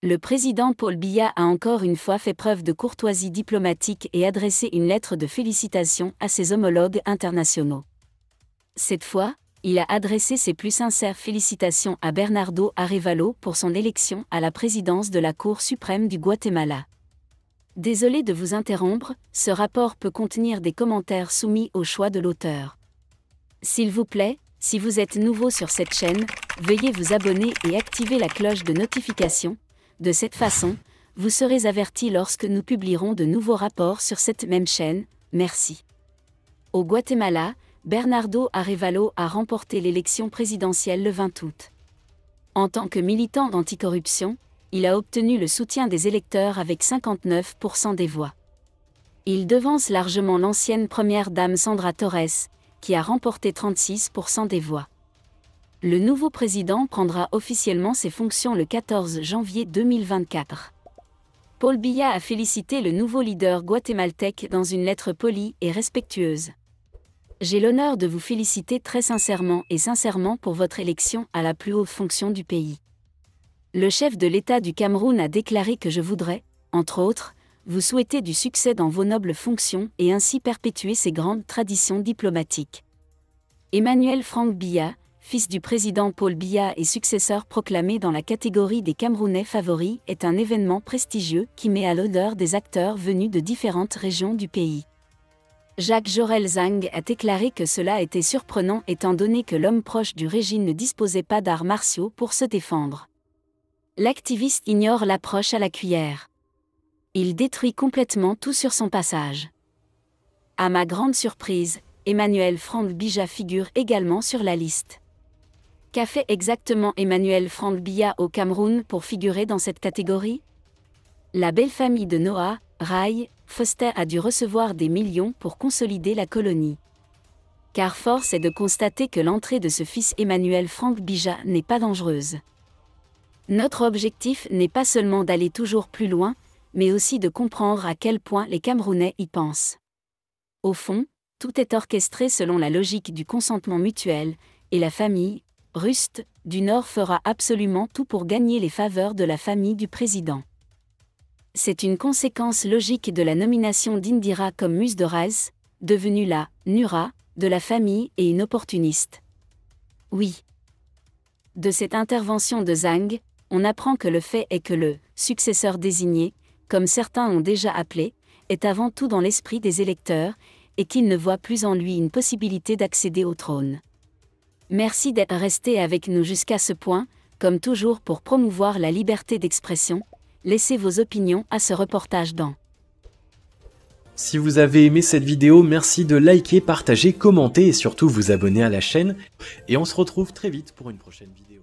Le président Paul Biya a encore une fois fait preuve de courtoisie diplomatique et adressé une lettre de félicitations à ses homologues internationaux. Cette fois, il a adressé ses plus sincères félicitations à Bernardo Arévalo pour son élection à la présidence de la Cour suprême du Guatemala. Désolé de vous interrompre, ce rapport peut contenir des commentaires soumis au choix de l'auteur. S'il vous plaît, si vous êtes nouveau sur cette chaîne, veuillez vous abonner et activer la cloche de notification. De cette façon, vous serez averti lorsque nous publierons de nouveaux rapports sur cette même chaîne. Merci. Au Guatemala, Bernardo Arévalo a remporté l'élection présidentielle le 20 août. En tant que militant d'anticorruption, il a obtenu le soutien des électeurs avec 59% des voix. Il devance largement l'ancienne première dame Sandra Torres, qui a remporté 36% des voix. Le nouveau président prendra officiellement ses fonctions le 14 janvier 2024. Paul Biya a félicité le nouveau leader guatémaltèque dans une lettre polie et respectueuse. J'ai l'honneur de vous féliciter très sincèrement et sincèrement pour votre élection à la plus haute fonction du pays. Le chef de l'État du Cameroun a déclaré que je voudrais, entre autres, vous souhaiter du succès dans vos nobles fonctions et ainsi perpétuer ces grandes traditions diplomatiques. Emmanuel Frank Biya, fils du président Paul Biya et successeur proclamé dans la catégorie des Camerounais favoris, est un événement prestigieux qui met à l'honneur des acteurs venus de différentes régions du pays. Jacques Jorel Zhang a déclaré que cela était surprenant étant donné que l'homme proche du régime ne disposait pas d'arts martiaux pour se défendre. L'activiste ignore l'approche à la cuillère. Il détruit complètement tout sur son passage. À ma grande surprise, Emmanuel Frank Biya figure également sur la liste. Qu'a fait exactement Emmanuel Frank Biya au Cameroun pour figurer dans cette catégorie? La belle famille de Noah, Rai, Foster a dû recevoir des millions pour consolider la colonie. Car force est de constater que l'entrée de ce fils Emmanuel Frank Biya n'est pas dangereuse. Notre objectif n'est pas seulement d'aller toujours plus loin, mais aussi de comprendre à quel point les Camerounais y pensent. Au fond, tout est orchestré selon la logique du consentement mutuel, et la famille Rust du Nord fera absolument tout pour gagner les faveurs de la famille du président. C'est une conséquence logique de la nomination d'Indira comme muse de Raz, devenue la Nura de la famille et une opportuniste. Oui. De cette intervention de Zhang, on apprend que le fait est que le successeur désigné, comme certains ont déjà appelé, est avant tout dans l'esprit des électeurs, et qu'il ne voit plus en lui une possibilité d'accéder au trône. Merci d'être resté avec nous jusqu'à ce point, comme toujours pour promouvoir la liberté d'expression. Laissez vos opinions à ce reportage dans. Si vous avez aimé cette vidéo, merci de liker, partager, commenter et surtout vous abonner à la chaîne. Et on se retrouve très vite pour une prochaine vidéo.